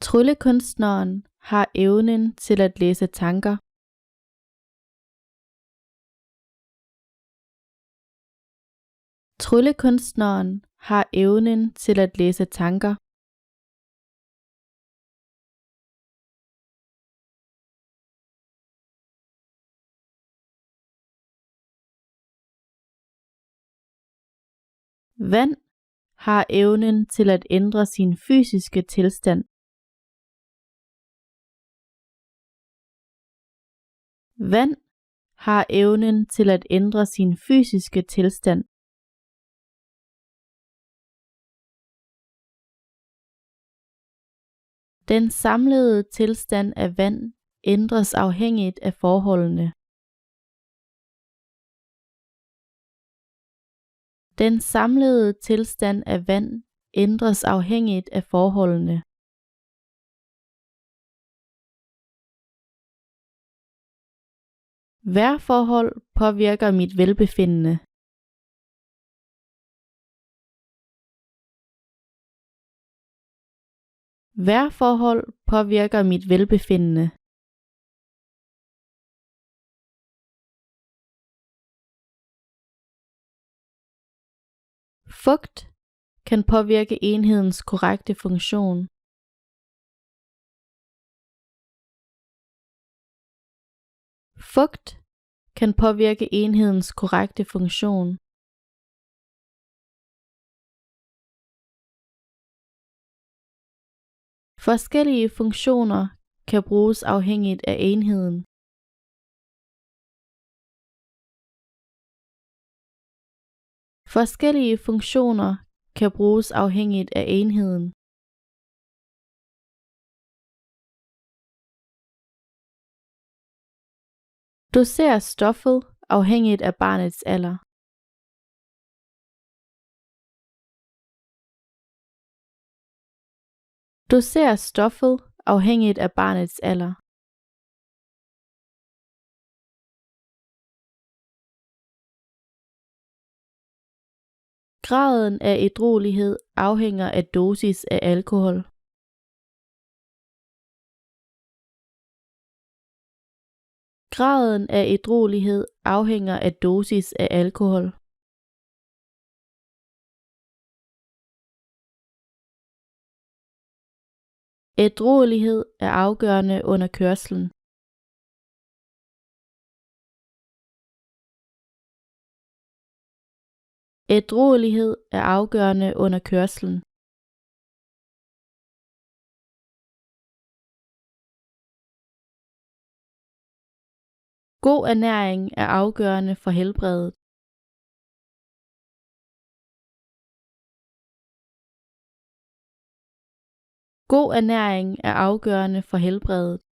Tryllekunstneren har evnen til at læse tanker. Tryllekunstneren har evnen til at læse tanker. Vand har evnen til at ændre sin fysiske tilstand. Vand har evnen til at ændre sin fysiske tilstand. Den samlede tilstand af vand ændres afhængigt af forholdene. Den samlede tilstand af vand ændres afhængigt af forholdene. Vejrforhold påvirker mit velbefindende. Vejrforhold påvirker mit velbefindende. Fugt kan påvirke enhedens korrekte funktion. Fugt kan påvirke enhedens korrekte funktion. Forskellige funktioner kan bruges afhængigt af enheden. Forskellige funktioner kan bruges afhængigt af enheden. Doser stoffet afhængigt af barnets alder. Doser stoffet afhængigt af barnets alder. Graden af ædruelighed afhænger af dosis af alkohol. Graden af ædruelighed afhænger af dosis af alkohol. Ædruelighed er afgørende under kørslen. Ædruelighed er afgørende under kørslen. God ernæring er afgørende for helbredet. God ernæring er afgørende for helbredet.